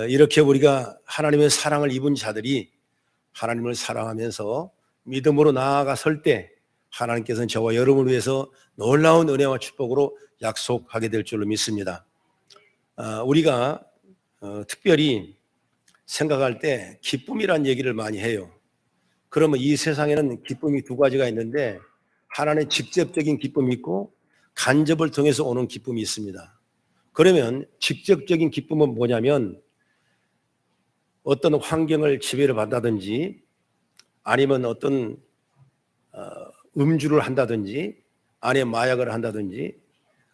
이렇게 우리가 하나님의 사랑을 입은 자들이 하나님을 사랑하면서 믿음으로 나아가 설 때 하나님께서는 저와 여러분을 위해서 놀라운 은혜와 축복으로 약속하게 될 줄로 믿습니다. 우리가 특별히 생각할 때 기쁨이란 얘기를 많이 해요. 그러면 이 세상에는 기쁨이 두 가지가 있는데 하나는 직접적인 기쁨이 있고 간접을 통해서 오는 기쁨이 있습니다. 그러면 직접적인 기쁨은 뭐냐면 어떤 환경을 지배를 받다든지 아니면 어떤 음주를 한다든지 아니면 마약을 한다든지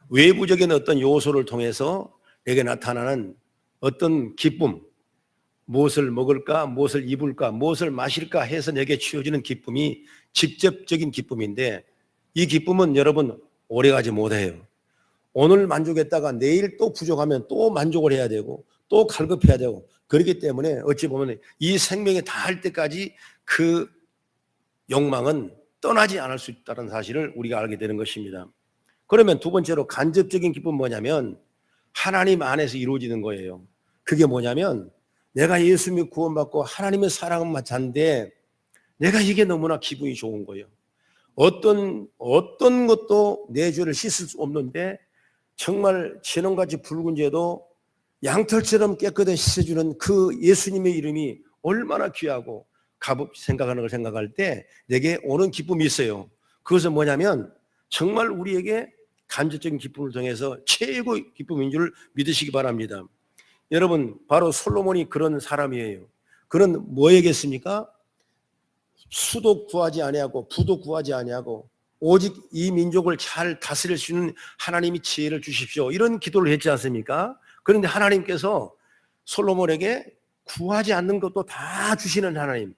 외부적인 어떤 요소를 통해서 내게 나타나는 어떤 기쁨, 무엇을 먹을까, 무엇을 입을까, 무엇을 마실까 해서 내게 주어지는 기쁨이 직접적인 기쁨인데 이 기쁨은 여러분 오래가지 못해요. 오늘 만족했다가 내일 또 부족하면 또 만족을 해야 되고 또 갈급해야 되고 그렇기 때문에 어찌 보면 이 생명에 닿을 때까지 그 욕망은 떠나지 않을 수 있다는 사실을 우리가 알게 되는 것입니다. 그러면 두 번째로 간접적인 기쁨은 뭐냐면 하나님 안에서 이루어지는 거예요. 그게 뭐냐면 내가 예수 믿고 구원받고 하나님의 사랑은 마찬데 내가 이게 너무나 기분이 좋은 거예요. 어떤 것도 내 죄를 씻을 수 없는데 정말 진홍같이 붉은 죄도 양털처럼 깨끗하게 씻어주는 그 예수님의 이름이 얼마나 귀하고 값없이 생각하는 걸 생각할 때 내게 오는 기쁨이 있어요. 그것은 뭐냐면 정말 우리에게 간접적인 기쁨을 통해서 최고의 기쁨인 줄 믿으시기 바랍니다. 여러분 바로 솔로몬이 그런 사람이에요. 그는 뭐에겠습니까? 수도 구하지 아니하고 부도 구하지 아니하고 오직 이 민족을 잘 다스릴 수 있는 하나님이 지혜를 주십시오. 이런 기도를 했지 않습니까? 그런데 하나님께서 솔로몬에게 구하지 않는 것도 다 주시는 하나님.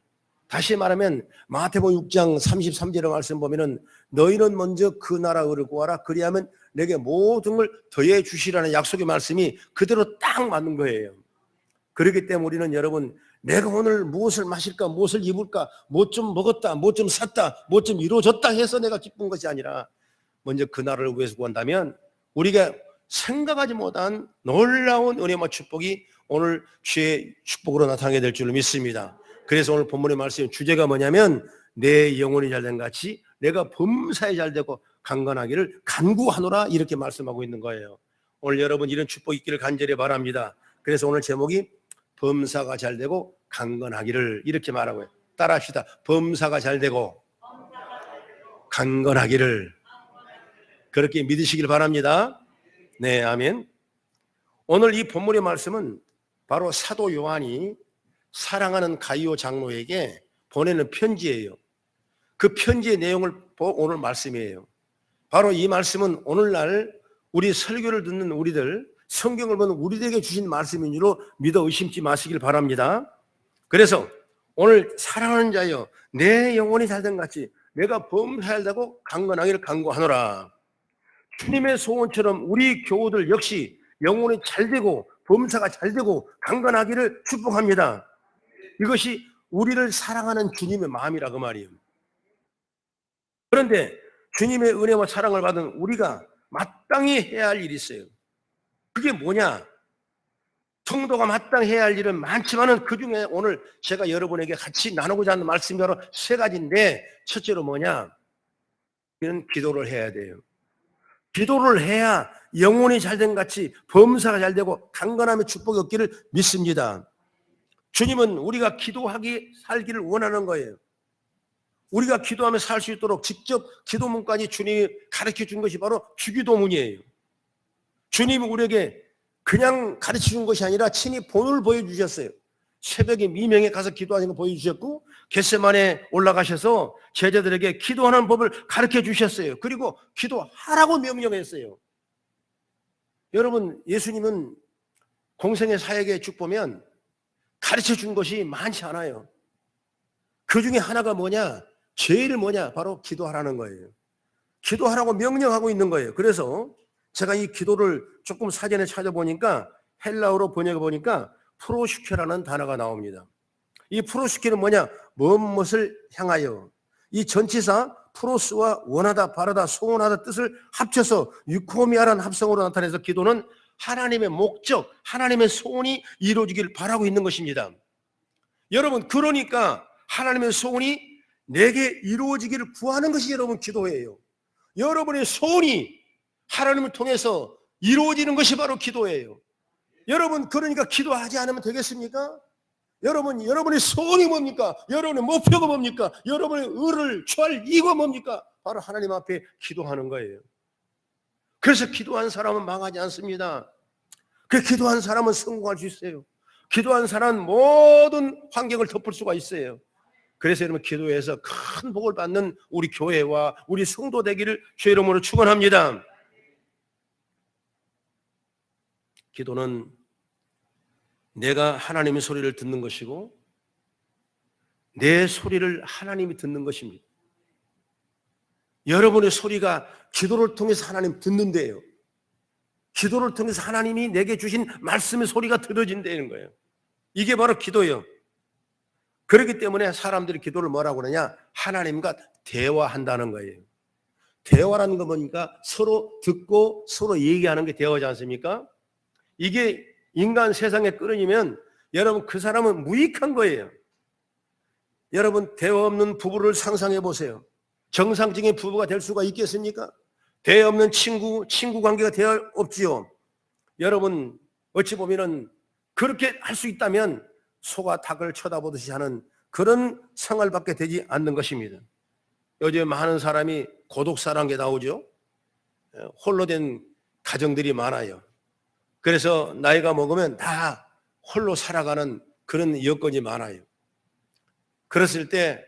다시 말하면 마태복음 6장 33절의 말씀 보면은 너희는 먼저 그 나라를 구하라 그리하면 내게 모든 걸 더해 주시라는 약속의 말씀이 그대로 딱 맞는 거예요. 그렇기 때문에 우리는 여러분 내가 오늘 무엇을 마실까 무엇을 입을까 뭐 좀 먹었다 뭐 좀 샀다 뭐 좀 이루어졌다 해서 내가 기쁜 것이 아니라 먼저 그 나라를 위해서 구한다면 우리가 생각하지 못한 놀라운 은혜와 축복이 오늘 주의 축복으로 나타나게 될 줄로 믿습니다. 그래서 오늘 본문의 말씀 주제가 뭐냐면 내 영혼이 잘된 같이 내가 범사에 잘되고 강건하기를 간구하노라 이렇게 말씀하고 있는 거예요. 오늘 여러분 이런 축복 있기를 간절히 바랍니다. 그래서 오늘 제목이 범사가 잘되고 강건하기를 이렇게 말하고 해요. 따라합시다. 범사가 잘되고 강건하기를 그렇게 믿으시길 바랍니다. 네, 아멘. 오늘 이 본문의 말씀은 바로 사도 요한이 사랑하는 가이오 장로에게 보내는 편지예요. 그 편지의 내용을 오늘 말씀이에요. 바로 이 말씀은 오늘날 우리 설교를 듣는 우리들, 성경을 보는 우리들에게 주신 말씀인 줄로 믿어 의심치 마시길 바랍니다. 그래서 오늘 사랑하는 자여 내 영혼이 잘된 같이 내가 범사잘되고 강건하기를 간구하노라. 주님의 소원처럼 우리 교우들 역시 영혼이 잘되고 범사가 잘되고 강건하기를 축복합니다. 이것이 우리를 사랑하는 주님의 마음이라 그 말이에요. 그런데 주님의 은혜와 사랑을 받은 우리가 마땅히 해야 할 일이 있어요. 그게 뭐냐? 성도가 마땅히 해야 할 일은 많지만은 그중에 오늘 제가 여러분에게 같이 나누고자 하는 말씀이 바로 세 가지인데 첫째로 뭐냐? 우리는 기도를 해야 돼요. 기도를 해야 영혼이 잘된 같이 범사가 잘되고 강건함의 축복이 없기를 믿습니다. 주님은 우리가 기도하기 살기를 원하는 거예요. 우리가 기도하며 살 수 있도록 직접 기도문까지 주님이 가르쳐 준 것이 바로 주기도문이에요. 주님이 우리에게 그냥 가르쳐 준 것이 아니라 친히 본을 보여주셨어요. 새벽에 미명에 가서 기도하는 거 보여주셨고 겟세마네에 올라가셔서 제자들에게 기도하는 법을 가르쳐 주셨어요. 그리고 기도하라고 명령했어요. 여러분 예수님은 공생의 사역에 쭉 보면 가르쳐 준 것이 많지 않아요. 그 중에 하나가 뭐냐? 제일 뭐냐? 바로 기도하라는 거예요. 기도하라고 명령하고 있는 거예요. 그래서 제가 이 기도를 조금 사전에 찾아보니까 헬라어로 번역해 보니까 프로시케라는 단어가 나옵니다. 이 프로시케는 뭐냐? 무엇을 향하여. 이 전치사 프로스와 원하다, 바라다, 소원하다 뜻을 합쳐서 유코미아라는 합성어로 나타내서 기도는 하나님의 목적, 하나님의 소원이 이루어지길 바라고 있는 것입니다. 여러분, 그러니까 하나님의 소원이 내게 이루어지기를 구하는 것이 여러분 기도예요. 여러분의 소원이 하나님을 통해서 이루어지는 것이 바로 기도예요. 여러분, 그러니까 기도하지 않으면 되겠습니까? 여러분의 소원이 뭡니까? 여러분의 목표가 뭡니까? 여러분의 의를 취할 이유가 뭡니까? 바로 하나님 앞에 기도하는 거예요. 그래서 기도한 사람은 망하지 않습니다. 그 기도한 사람은 성공할 수 있어요. 기도한 사람은 모든 환경을 덮을 수가 있어요. 그래서 여러분, 기도해서 큰 복을 받는 우리 교회와 우리 성도 되기를 주의 이름으로 축원합니다. 기도는 내가 하나님의 소리를 듣는 것이고 내 소리를 하나님이 듣는 것입니다. 여러분의 소리가 기도를 통해서 하나님 듣는데요. 기도를 통해서 하나님이 내게 주신 말씀의 소리가 들어진다는 거예요. 이게 바로 기도예요. 그렇기 때문에 사람들이 기도를 뭐라고 그러냐? 하나님과 대화한다는 거예요. 대화라는 건 뭐니까 서로 듣고 서로 얘기하는 게 대화지 않습니까? 이게 인간 세상에 끊어지면 여러분, 그 사람은 무익한 거예요. 여러분, 대화 없는 부부를 상상해 보세요. 정상적인 부부가 될 수가 있겠습니까? 대화 없는 친구 관계가 대화 없지요. 여러분, 어찌 보면은 그렇게 할 수 있다면 소가 닭을 쳐다보듯이 하는 그런 생활밖에 되지 않는 것입니다. 요즘 많은 사람이 고독사라는 게 나오죠. 홀로 된 가정들이 많아요. 그래서 나이가 먹으면 다 홀로 살아가는 그런 여건이 많아요. 그랬을 때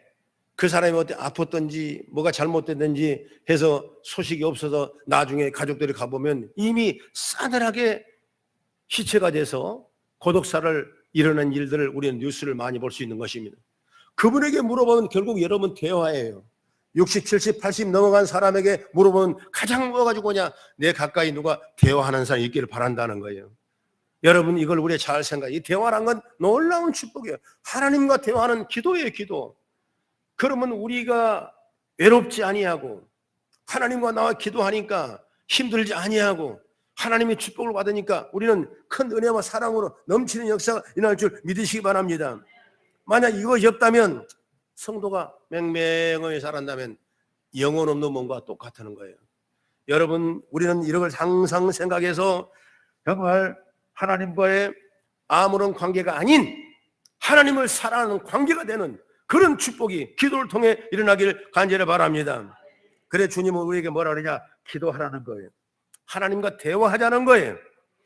그 사람이 어때 아팠든지 뭐가 잘못됐든지 해서 소식이 없어서 나중에 가족들이 가보면 이미 싸늘하게 시체가 돼서 고독사를 일어난 일들을 우리는 뉴스를 많이 볼 수 있는 것입니다. 그분에게 물어보면 결국 여러분 대화예요. 60, 70, 80 넘어간 사람에게 물어보면 가장 뭐 가지고 오냐? 내 가까이 누가 대화하는 사람이 있기를 바란다는 거예요. 여러분, 이걸 우리가 잘 생각해요. 이 대화란 건 놀라운 축복이에요. 하나님과 대화하는 기도예요, 기도. 그러면 우리가 외롭지 아니하고 하나님과 나와 기도하니까 힘들지 아니하고 하나님의 축복을 받으니까 우리는 큰 은혜와 사랑으로 넘치는 역사가 일어날 줄 믿으시기 바랍니다. 만약 이것이 없다면 성도가 맹맹하게 살았다면 영혼 없는 몸과 똑같다는 거예요. 여러분, 우리는 이런 걸 항상 생각해서 정말 하나님과의 아무런 관계가 아닌 하나님을 사랑하는 관계가 되는 그런 축복이 기도를 통해 일어나길 간절히 바랍니다. 그래 주님은 우리에게 뭐라 그러냐? 기도하라는 거예요. 하나님과 대화하자는 거예요.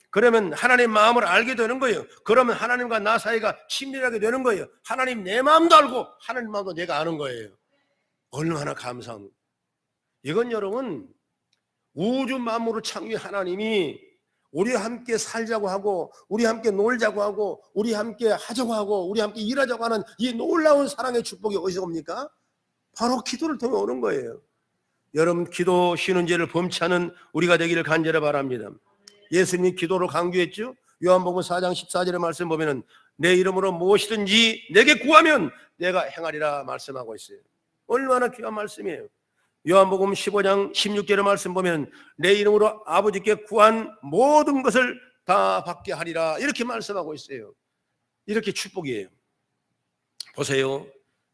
그러면 하나님 마음을 알게 되는 거예요. 그러면 하나님과 나 사이가 친밀하게 되는 거예요. 하나님 내 마음도 알고 하나님 마음도 내가 아는 거예요. 얼마나 감사합니다. 이건 여러분, 우주 만물을 창조한 하나님이 우리와 함께 살자고 하고 우리 함께 놀자고 하고 우리 함께 하자고 하고 우리 함께 일하자고 하는 이 놀라운 사랑의 축복이 어디서 옵니까? 바로 기도를 통해 오는 거예요. 여러분, 기도 쉬는 죄를 범치 않은 우리가 되기를 간절히 바랍니다. 예수님이 기도를 강조했죠. 요한복음 4장 14절의 말씀 보면은 내 이름으로 무엇이든지 내게 구하면 내가 행하리라 말씀하고 있어요. 얼마나 귀한 말씀이에요. 요한복음 15장 16절의 말씀 보면 내 이름으로 아버지께 구한 모든 것을 다 받게 하리라 이렇게 말씀하고 있어요. 이렇게 축복이에요. 보세요.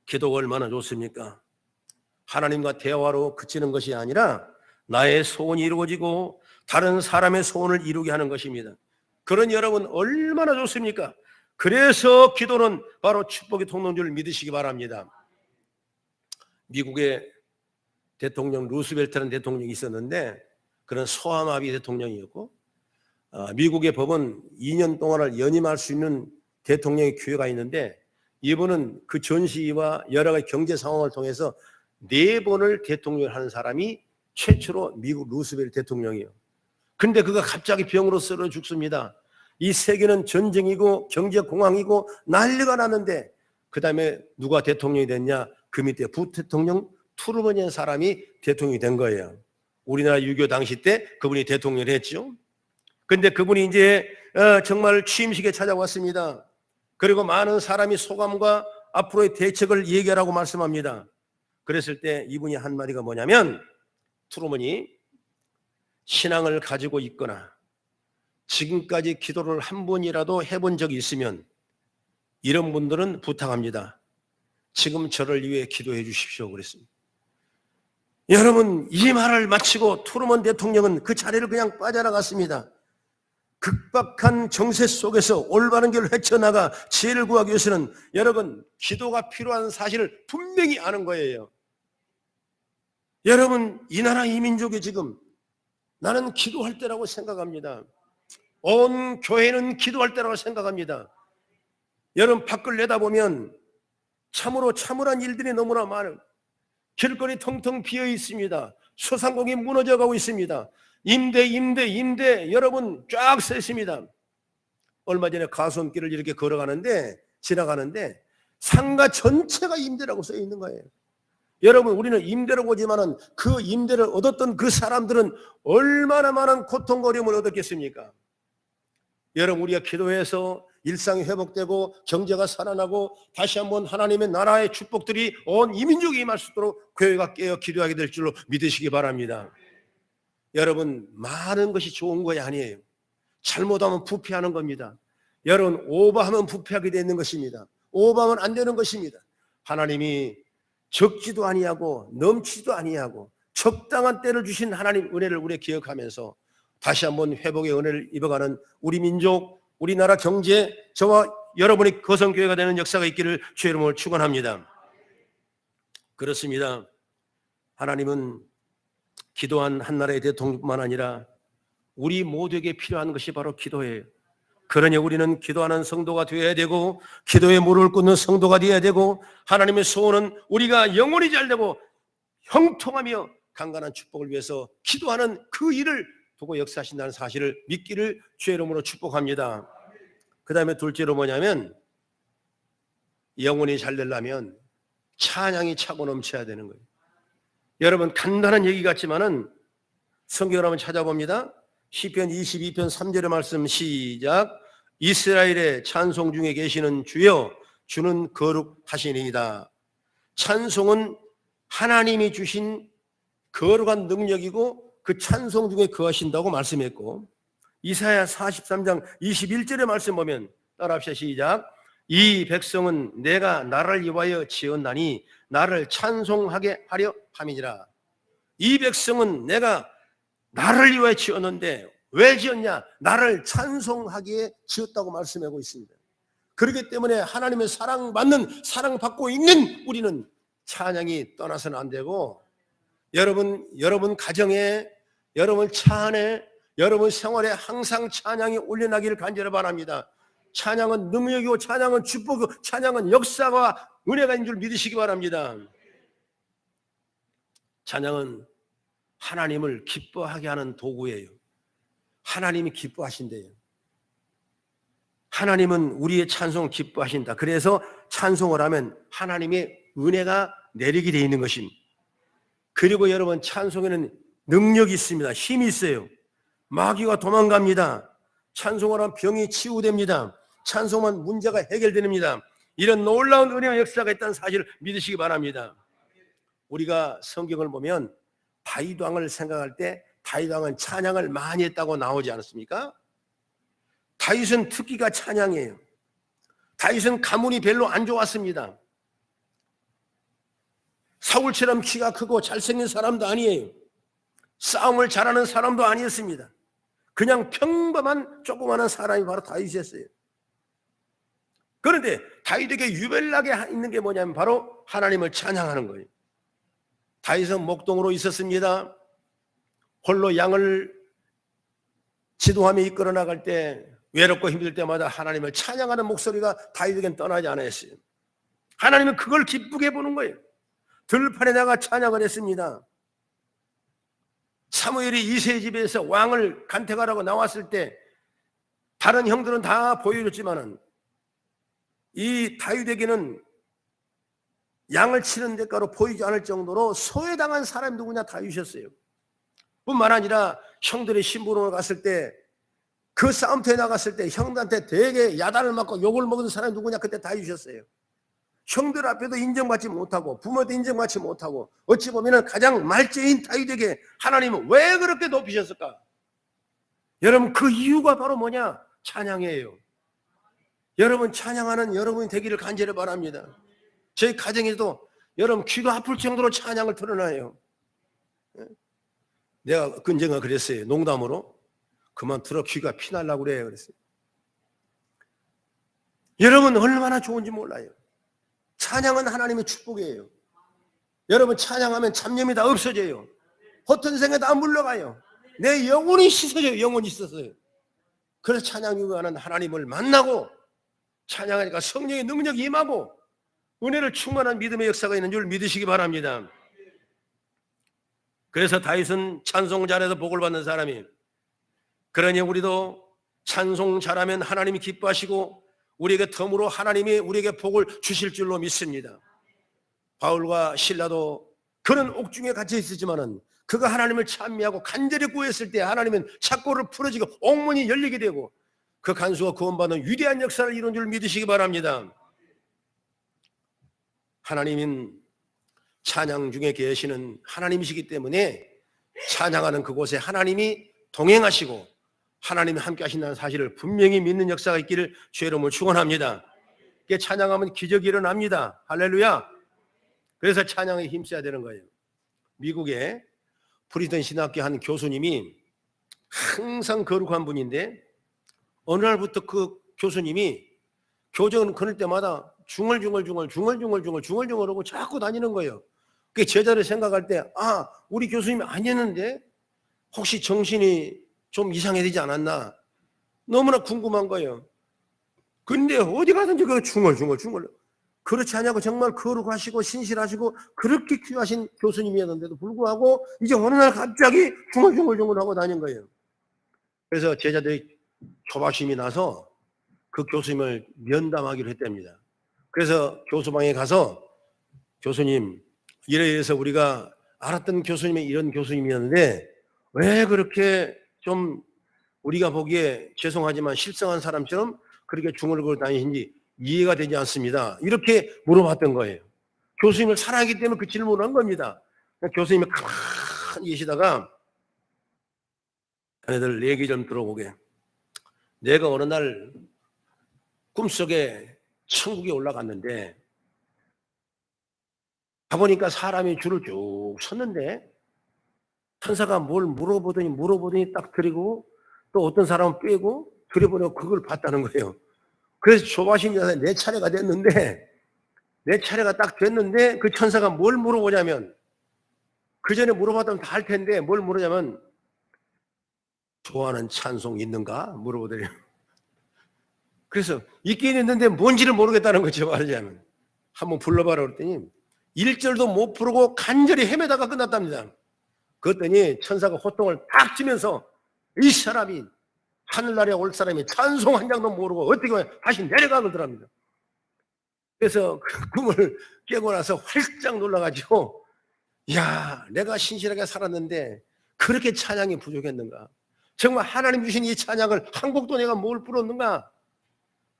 기도가 얼마나 좋습니까? 하나님과 대화로 그치는 것이 아니라 나의 소원이 이루어지고 다른 사람의 소원을 이루게 하는 것입니다. 그런 여러분 얼마나 좋습니까? 그래서 기도는 바로 축복의 통로인 줄 믿으시기 바랍니다. 미국의 대통령 루스벨트라는 대통령이 있었는데 그런 소아마비 대통령이었고 미국의 법은 2년 동안을 연임할 수 있는 대통령의 기회가 있는데 이분은 그 전시와 여러 가지 경제 상황을 통해서 4번을 대통령을 하는 사람이 최초로 미국 루스벨트 대통령이에요. 근데 그가 갑자기 병으로 쓰러져 죽습니다. 이 세계는 전쟁이고 경제공황이고 난리가 났는데 그 다음에 누가 대통령이 됐냐? 그 밑에 부대통령 트루먼이라는 사람이 대통령이 된 거예요. 우리나라 6.25 당시 때 그분이 대통령을 했죠. 근데 그분이 이제 정말 취임식에 찾아왔습니다. 그리고 많은 사람이 소감과 앞으로의 대책을 얘기하라고 말씀합니다. 그랬을 때 이분이 한 마디가 뭐냐면 트루먼이 신앙을 가지고 있거나 지금까지 기도를 한 번이라도 해본 적이 있으면 이런 분들은 부탁합니다. 지금 저를 위해 기도해 주십시오. 그랬습니다. 여러분, 이 말을 마치고 트루먼 대통령은 그 자리를 그냥 빠져나갔습니다. 극박한 정세 속에서 올바른 길을 헤쳐나가 지혜를 구하기 위해서는 여러분, 기도가 필요한 사실을 분명히 아는 거예요. 여러분, 이 나라 이 민족이 지금 나는 기도할 때라고 생각합니다. 온 교회는 기도할 때라고 생각합니다. 여러분, 밖을 내다보면 참으로 참으란 일들이 너무나 많아요. 길거리 텅텅 비어 있습니다. 소상공이 무너져가고 있습니다. 임대 여러분 쫙 서 있습니다. 얼마 전에 가수원길을 이렇게 지나가는데 상가 전체가 임대라고 써 있는 거예요. 여러분, 우리는 임대로 보지만은 그 임대를 얻었던 그 사람들은 얼마나 많은 고통거림을 얻었겠습니까? 여러분, 우리가 기도해서 일상이 회복되고 경제가 살아나고 다시 한번 하나님의 나라의 축복들이 온 이민족에 임할 수 있도록 교회가 깨어 기도하게 될 줄로 믿으시기 바랍니다. 여러분, 많은 것이 좋은 것이 아니에요. 잘못하면 부패하는 겁니다. 여러분, 오버하면 부패하게 되는 것입니다. 오버하면 안 되는 것입니다. 하나님이 적지도 아니하고 넘치도 아니하고 적당한 때를 주신 하나님 은혜를 우리가 기억하면서 다시 한번 회복의 은혜를 입어가는 우리 민족, 우리나라 경제, 저와 여러분이 거성교회가 되는 역사가 있기를 주의 이름으로 축원합니다. 그렇습니다. 하나님은 기도한 한 나라의 대통령뿐만 아니라 우리 모두에게 필요한 것이 바로 기도예요. 그러니 우리는 기도하는 성도가 되어야 되고 기도에 무릎을 꿇는 성도가 되어야 되고 하나님의 소원은 우리가 영원히 잘되고 형통하며 강건한 축복을 위해서 기도하는 그 일을 두고 역사하신다는 사실을 믿기를 주의 이름으로 축복합니다. 그 다음에 둘째로 뭐냐면 영혼이 잘 되려면 찬양이 차고 넘쳐야 되는 거예요. 여러분, 간단한 얘기 같지만은 성경을 한번 찾아봅니다. 시편 22편 3절의 말씀 시작. 이스라엘의 찬송 중에 계시는 주여 주는 거룩하시니이다. 찬송은 하나님이 주신 거룩한 능력이고 그 찬송 중에 거하신다고 말씀했고, 이사야 43장 21절의 말씀 보면 따라합시다. 시작. 이 백성은 내가 나를 위하여 지었나니 나를 찬송하게 하려 함이니라. 이 백성은 내가 나를 위하여 지었는데 왜 지었냐? 나를 찬송하기에 지었다고 말씀하고 있습니다. 그렇기 때문에 하나님의 사랑받고 있는 우리는 찬양이 떠나서는 안 되고, 여러분 가정에, 여러분 차 안에, 여러분 생활에 항상 찬양이 올려나기를 간절히 바랍니다. 찬양은 능력이고 찬양은 축복이고 찬양은 역사와 은혜가 있는 줄 믿으시기 바랍니다. 찬양은 하나님을 기뻐하게 하는 도구예요. 하나님이 기뻐하신대요. 하나님은 우리의 찬송을 기뻐하신다. 그래서 찬송을 하면 하나님의 은혜가 내리게 되어 있는 것입니다. 그리고 여러분, 찬송에는 능력이 있습니다. 힘이 있어요. 마귀가 도망갑니다. 찬송을 하면 병이 치유됩니다. 찬송하면 문제가 해결됩니다. 이런 놀라운 은혜와 역사가 있다는 사실을 믿으시기 바랍니다. 우리가 성경을 보면 다윗 왕을 생각할 때 다윗 왕은 찬양을 많이 했다고 나오지 않았습니까? 다윗은 특기가 찬양이에요. 다윗은 가문이 별로 안 좋았습니다. 사울처럼 키가 크고 잘생긴 사람도 아니에요. 싸움을 잘하는 사람도 아니었습니다. 그냥 평범한 조그마한 사람이 바로 다윗이었어요. 그런데 다윗에게 유별나게 있는 게 뭐냐면 바로 하나님을 찬양하는 거예요. 다윗은 목동으로 있었습니다. 홀로 양을 지도하며 이끌어 나갈 때 외롭고 힘들 때마다 하나님을 찬양하는 목소리가 다윗에겐 떠나지 않았어요. 하나님은 그걸 기쁘게 보는 거예요. 들판에 나가 찬양을 했습니다. 사무엘이 이새의 집에서 왕을 간택하라고 나왔을 때 다른 형들은 다 보여줬지만은 이 다윗에게는 양을 치는 대가로 보이지 않을 정도로 소외당한 사람이 누구냐? 다윗이었어요. 뿐만 아니라 형들의 심부름을 갔을 때, 그 싸움터에 나갔을 때 형들한테 되게 야단을 맞고 욕을 먹은 사람이 누구냐? 그때 다윗이었어요. 형들 앞에도 인정받지 못하고 부모도 인정받지 못하고 어찌 보면 가장 말죄인 다윗에게 하나님은 왜 그렇게 높이셨을까? 여러분, 그 이유가 바로 뭐냐? 찬양이에요. 여러분, 찬양하는 여러분이 되기를 간절히 바랍니다. 저희 가정에도 여러분 귀가 아플 정도로 찬양을 틀어놔요. 내가 언젠가 그랬어요. 농담으로. 그만 들어, 귀가 피날라고 그래요. 그랬어요. 여러분, 얼마나 좋은지 몰라요. 찬양은 하나님의 축복이에요. 여러분, 찬양하면 잡념이 다 없어져요. 허튼 생에 다 물러가요. 내 영혼이 씻어져요. 영혼이 씻어져요. 그래서 찬양 요구하는 하나님을 만나고 찬양하니까 성령의 능력이 임하고 은혜를 충만한 믿음의 역사가 있는 줄 믿으시기 바랍니다. 그래서 다윗은 찬송 잘해서 복을 받는 사람이, 그러니 우리도 찬송 잘하면 하나님이 기뻐하시고 우리에게 덤으로 하나님이 우리에게 복을 주실 줄로 믿습니다. 바울과 실라도 그는 옥중에 갇혀 있었지만은 그가 하나님을 찬미하고 간절히 구했을 때 하나님은 착고를 풀어지고 옥문이 열리게 되고 그 간수가 구원받는 위대한 역사를 이룬 줄 믿으시기 바랍니다. 하나님은 찬양 중에 계시는 하나님이시기 때문에 찬양하는 그곳에 하나님이 동행하시고 하나님이 함께 하신다는 사실을 분명히 믿는 역사가 있기를 주의 이름으로 축원합니다. 찬양하면 기적이 일어납니다. 할렐루야. 그래서 찬양에 힘써야 되는 거예요. 미국에 프리스턴 신학교 한 교수님이 항상 거룩한 분인데 어느 날부터 그 교수님이 교정을 끊을 때마다 중얼중얼하고 자꾸 다니는 거예요. 그 제자를 생각할 때, 우리 교수님이 아니었는데 혹시 정신이 좀 이상해지지 않았나? 너무나 궁금한 거예요. 근데 어디 가든지 그 중얼. 그렇지 않냐고 정말 거룩하시고 신실하시고 그렇게 귀하신 교수님이었는데도 불구하고 이제 어느 날 갑자기 중얼하고 다닌 거예요. 그래서 제자들이 조바심이 나서 그 교수님을 면담하기로 했답니다. 그래서 교수방에 가서 교수님, 이래서 우리가 알았던 교수님이 이런 교수님이었는데 왜 그렇게 좀 우리가 보기에 죄송하지만 실성한 사람처럼 그렇게 중얼거리고 다니신지 이해가 되지 않습니다. 이렇게 물어봤던 거예요. 교수님을 사랑하기 때문에 그 질문을 한 겁니다. 교수님이 가만히 계시다가 자네들 얘기 좀 들어보게. 내가 어느 날 꿈속에 천국에 올라갔는데 가보니까 사람이 줄을 쭉 섰는데 천사가 뭘 물어보더니 딱 드리고 또 어떤 사람은 빼고 들여보내고 그걸 봤다는 거예요. 그래서 조바심이 나서 내 차례가 딱 됐는데 그 천사가 뭘 물어보냐면 그 전에 물어봤다면 다 할 텐데 뭘 물어냐면 좋아하는 찬송 있는가? 물어보더래요. 그래서 있긴 있는데 뭔지를 모르겠다는 거죠. 말하자면 한번 불러봐라 그랬더니 1절도 못 부르고 간절히 헤매다가 끝났답니다. 그랬더니 천사가 호통을 탁 치면서 이 사람이 하늘나라에 올 사람이 찬송 한 장도 모르고 어떻게 다시 내려가 그러더랍니다. 그래서 그 꿈을 깨고 나서 활짝 놀라가지고 야, 내가 신실하게 살았는데 그렇게 찬양이 부족했는가? 정말 하나님 주신 이 찬양을 한 곡도 내가 뭘 불렀는가?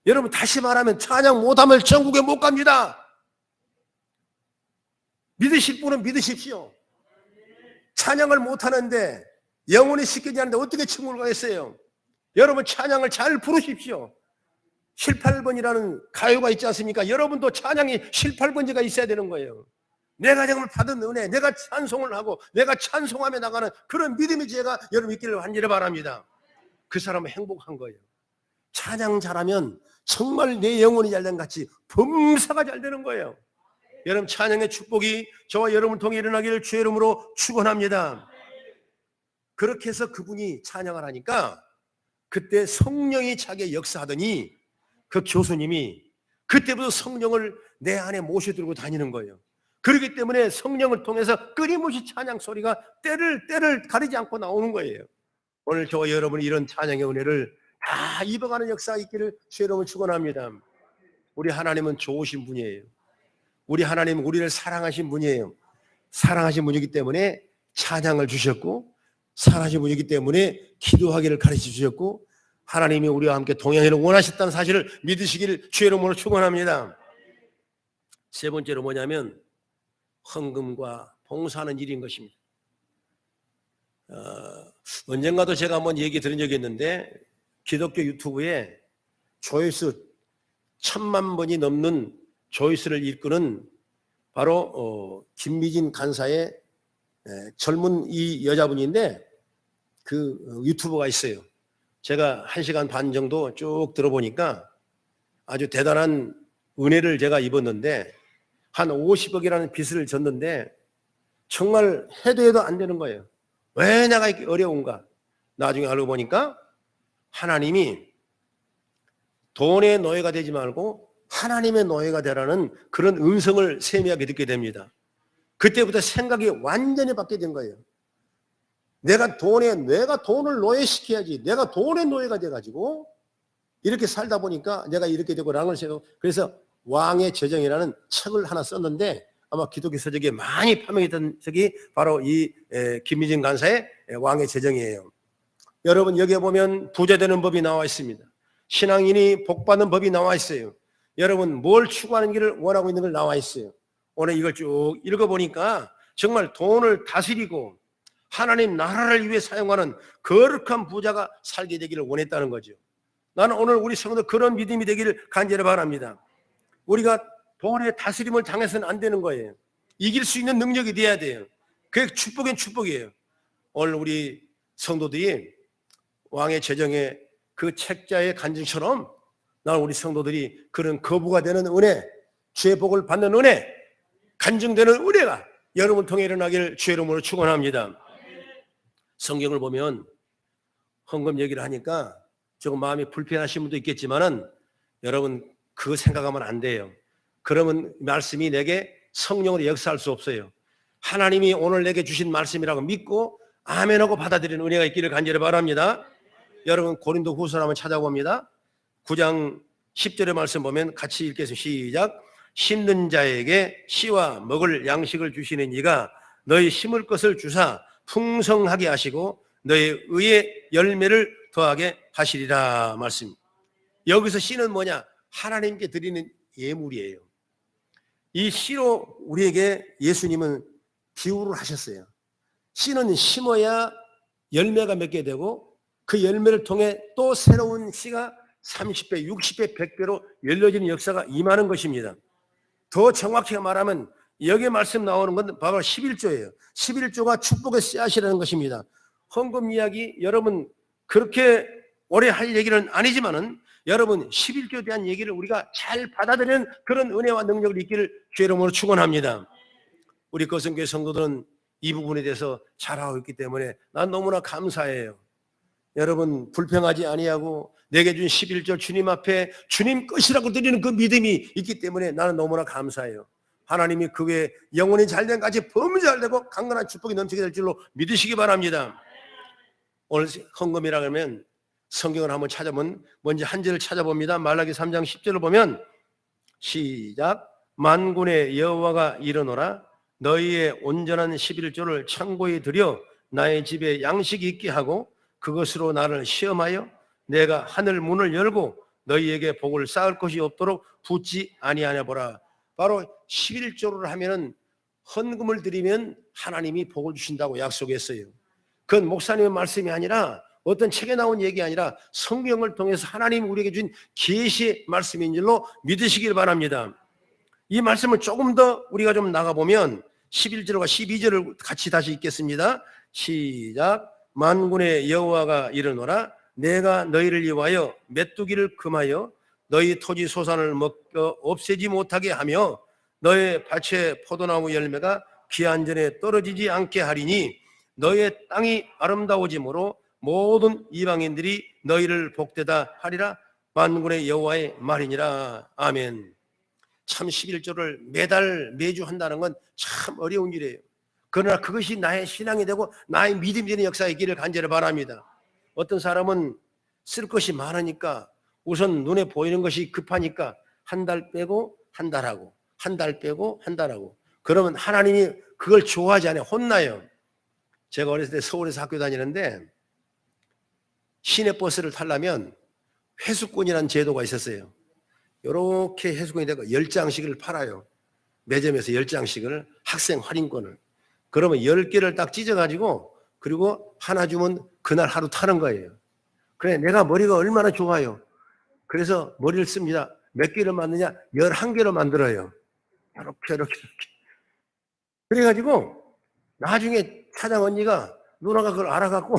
여러분 다시 말하면 찬양 못하면 천국에 못 갑니다. 믿으실 분은 믿으십시오. 찬양을 못하는데 영혼이 씻기지 않는데 어떻게 천국을 가겠어요? 여러분 찬양을 잘 부르십시오. 7, 8번이라는 가요가 있지 않습니까? 여러분도 찬양이 7, 8번지가 있어야 되는 거예요. 내가 정말 받은 은혜, 내가 찬송을 하고 내가 찬송하며 나가는 그런 믿음의 지혜가 여러분 있기를 간절히 바랍니다. 그 사람은 행복한 거예요. 찬양 잘하면 정말 내 영혼이 잘된 같이 범사가 잘 되는 거예요. 여러분 찬양의 축복이 저와 여러분을 통해 일어나기를 주의 이름으로 축원합니다. 그렇게 해서 그분이 찬양을 하니까 그때 성령이 자기의 역사하더니 그 교수님이 그때부터 성령을 내 안에 모셔들고 다니는 거예요. 그렇기 때문에 성령을 통해서 끊임없이 찬양 소리가 때를 가리지 않고 나오는 거예요. 오늘 저와 여러분이 이런 찬양의 은혜를 다 입어가는 역사가 있기를 주의 이름으로 축원합니다. 우리 하나님은 좋으신 분이에요. 우리 하나님은 우리를 사랑하신 분이에요. 사랑하신 분이기 때문에 찬양을 주셨고 사랑하신 분이기 때문에 기도하기를 가르쳐 주셨고 하나님이 우리와 함께 동행하기를 원하셨다는 사실을 믿으시기를 주의 이름으로 축원합니다. 세 번째로 뭐냐면 헌금과 봉사하는 일인 것입니다. 언젠가도 제가 한번 얘기 들은 적이 있는데 기독교 유튜브에 조회수 1000만 번이 넘는 조회수를 이끄는 바로 김미진 간사의 젊은 이 여자분인데 그 유튜버가 있어요. 제가 1시간 반 정도 쭉 들어보니까 아주 대단한 은혜를 제가 입었는데 한 50억이라는 빚을 졌는데 정말 해도 안 되는 거예요. 왜 내가 이렇게 어려운가? 나중에 알고 보니까 하나님이 돈의 노예가 되지 말고 하나님의 노예가 되라는 그런 음성을 세미하게 듣게 됩니다. 그때부터 생각이 완전히 바뀌게 된 거예요. 내가 돈을 노예시켜야지. 내가 돈의 노예가 돼가지고 이렇게 살다 보니까 내가 이렇게 되고 랑을 세고 그래서 왕의 재정이라는 책을 하나 썼는데 아마 기독교 서적에 많이 파명했던 책이 바로 이 김미진 간사의 왕의 재정이에요. 여러분 여기에 보면 부자 되는 법이 나와 있습니다. 신앙인이 복받는 법이 나와 있어요. 여러분 뭘 추구하는 길을 원하고 있는 걸 나와 있어요. 오늘 이걸 쭉 읽어보니까 정말 돈을 다스리고 하나님 나라를 위해 사용하는 거룩한 부자가 살게 되기를 원했다는 거죠. 나는 오늘 우리 성도 그런 믿음이 되기를 간절히 바랍니다. 우리가 돈의 다스림을 당해서는 안 되는 거예요. 이길 수 있는 능력이 돼야 돼요. 그게 축복은 축복이에요. 오늘 우리 성도들이 왕의 재정의 그 책자의 간증처럼 나는 우리 성도들이 그런 거부가 되는 은혜, 주의 복을 받는 은혜, 간증되는 은혜가 여러분을 통해 일어나기를 주의 이름으로 축원합니다. 성경을 보면 헌금 얘기를 하니까 조금 마음이 불편하신 분도 있겠지만은 여러분 그거 생각하면 안 돼요. 그러면 말씀이 내게 성령으로 역사할 수 없어요. 하나님이 오늘 내게 주신 말씀이라고 믿고 아멘하고 받아들이는 은혜가 있기를 간절히 바랍니다. 여러분 고린도 후서를 한번 찾아봅니다. 9장 10절의 말씀 보면 같이 읽겠습니다. 시작. 심는 자에게 씨와 먹을 양식을 주시는 이가 너희 심을 것을 주사 풍성하게 하시고 너희 의의 열매를 더하게 하시리라 말씀. 여기서 씨는 뭐냐? 하나님께 드리는 예물이에요. 이 씨로 우리에게 예수님은 비유를 하셨어요. 씨는 심어야 열매가 맺게 되고 그 열매를 통해 또 새로운 씨가 30배, 60배, 100배로 열려지는 역사가 임하는 것입니다. 더 정확히 말하면 여기에 말씀 나오는 건 바로 11조예요. 11조가 축복의 씨앗이라는 것입니다. 헌금 이야기 여러분 그렇게 오래 할 얘기는 아니지만은 여러분 11조에 대한 얘기를 우리가 잘 받아들이는 그런 은혜와 능력을 있기를 주의 이름으로 축원합니다. 우리 거성교회 성도들은 이 부분에 대해서 잘하고 있기 때문에 난 너무나 감사해요. 여러분 불평하지 아니하고 내게 준 11조 주님 앞에 주님 것이라고 드리는 그 믿음이 있기 때문에 나는 너무나 감사해요. 하나님이 그 외에 영혼이 잘된 같이 범죄잘되고 강건한 축복이 넘치게 될 줄로 믿으시기 바랍니다. 오늘 헌금이라 그러면 성경을 한번 찾아보면 먼저 한 절을 찾아봅니다. 말라기 3장 10절을 보면 시작. 만군의 여호와가 이르노라 너희의 온전한 11조를 창고에 들여 나의 집에 양식이 있게 하고 그것으로 나를 시험하여 내가 하늘 문을 열고 너희에게 복을 쌓을 것이 없도록 붙지 아니하냐 보라. 바로 11조를 하면은 헌금을 드리면 하나님이 복을 주신다고 약속했어요. 그건 목사님의 말씀이 아니라 어떤 책에 나온 얘기 아니라 성경을 통해서 하나님 우리에게 준 계시의 말씀인 줄로 믿으시길 바랍니다. 이 말씀을 조금 더 우리가 좀 나가보면 11절과 12절을 같이 다시 읽겠습니다. 시작. 만군의 여호와가 이르노라 내가 너희를 위하여 메뚜기를 금하여 너희 토지 소산을 먹어 없애지 못하게 하며 너의 밭의 포도나무 열매가 기한 전에 떨어지지 않게 하리니 너의 땅이 아름다워지므로 모든 이방인들이 너희를 복되다 하리라. 만군의 여호와의 말이니라. 아멘. 참 11조를 매달 매주 한다는 건 참 어려운 일이에요. 그러나 그것이 나의 신앙이 되고 나의 믿음이 되는 역사의 길을 간절히 바랍니다. 어떤 사람은 쓸 것이 많으니까 우선 눈에 보이는 것이 급하니까 한 달 빼고 한 달 하고 한 달 빼고 한 달 하고 그러면 하나님이 그걸 좋아하지 않아요. 혼나요. 제가 어렸을 때 서울에서 학교 다니는데 시내버스를 타려면 회수권이라는 제도가 있었어요. 이렇게 회수권이 되고 10장씩을 팔아요. 매점에서 10장씩을 학생 할인권을. 그러면 10개를 딱 찢어가지고 그리고 하나 주면 그날 하루 타는 거예요. 그래, 내가 머리가 얼마나 좋아요. 그래서 머리를 씁니다. 몇 개를 만드냐? 11개로 만들어요. 이렇게. 그래가지고 나중에 차장 언니가, 누나가 그걸 알아갖고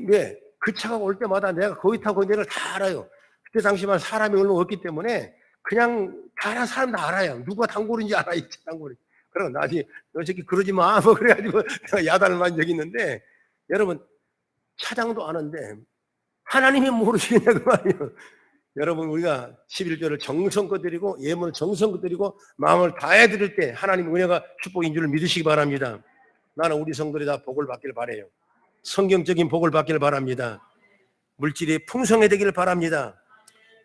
왜? 그 차가 올 때마다 내가 거기 타고 내를 다 알아요. 그때 당시만 사람이 얼마 없기 때문에 그냥 다 사람 다 알아요. 누가 단골인지 알아요. 단골이. 그럼 나중에 너 새끼 그러지 마. 뭐 그래가지고 내가 야단을 맞은 적이 있는데, 여러분 차장도 아는데 하나님이 모르시겠냐 그 말이에요. 여러분 우리가 11조를 정성껏 드리고 예물을 정성껏 드리고 마음을 다해 드릴 때 하나님 은혜가 축복인 줄 믿으시기 바랍니다. 나는 우리 성도들이 다 복을 받기를 바라요. 성경적인 복을 받기를 바랍니다. 물질이 풍성해지기를 바랍니다.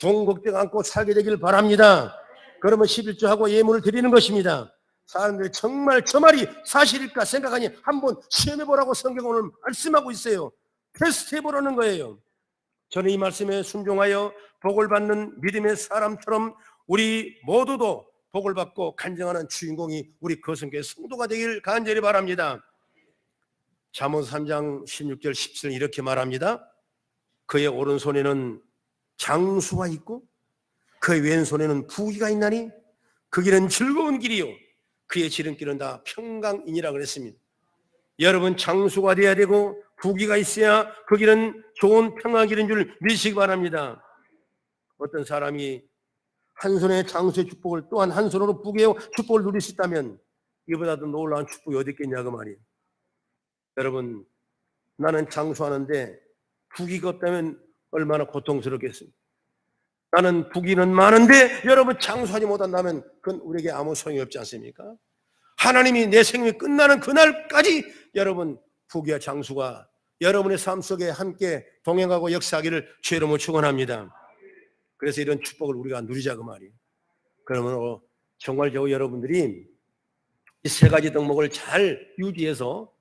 동국대 안고 살게 되기를 바랍니다. 그러면 11조하고 예물을 드리는 것입니다. 사람들이 정말 저 말이 사실일까 생각하니 한번 시험해보라고 성경은 오늘 말씀하고 있어요. 테스트해보라는 거예요. 저는 이 말씀에 순종하여 복을 받는 믿음의 사람처럼 우리 모두도 복을 받고 간증하는 주인공이 우리 거성교회 성도가 되길 간절히 바랍니다. 잠언 3장 16절 17절 이렇게 말합니다. 그의 오른손에는 장수가 있고 그의 왼손에는 부귀가 있나니 그 길은 즐거운 길이요 그의 지름길은 다 평강이니라 그랬습니다. 여러분 장수가 돼야 되고 부귀가 있어야 그 길은 좋은 평강 길인 줄 믿으시기 바랍니다. 어떤 사람이 한 손에 장수의 축복을 또한 한 손으로 부귀의 축복을 누릴 수 있다면 이보다도 놀라운 축복이 어디 있겠냐 그 말이에요. 여러분 나는 장수하는데 부귀가 없다면 얼마나 고통스럽겠습니까? 나는 부귀는 많은데 여러분 장수하지 못한다면 그건 우리에게 아무 소용이 없지 않습니까? 하나님이 내 생명이 끝나는 그날까지 여러분 부귀와 장수가 여러분의 삶 속에 함께 동행하고 역사하기를 주의 이름으로 축원합니다. 그래서 이런 축복을 우리가 누리자 그 말이에요. 그러면 정말 여러분들이 이 세 가지 덕목을 잘 유지해서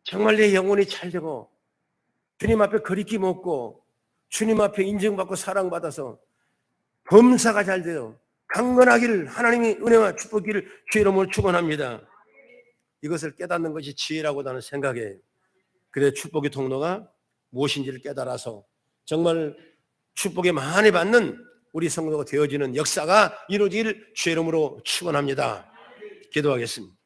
정말 내 영혼이 잘 되고 주님 앞에 거리낌 없고 주님 앞에 인정받고 사랑받아서 범사가 잘 되어 강건하기를 하나님이 은혜와 축복기를 주의 이름으로 축원합니다. 이것을 깨닫는 것이 지혜라고 나는 생각해요. 그래서 축복의 통로가 무엇인지를 깨달아서 정말 축복에 많이 받는 우리 성도가 되어지는 역사가 이루어지기를 주의 이름으로 축원합니다. 기도하겠습니다.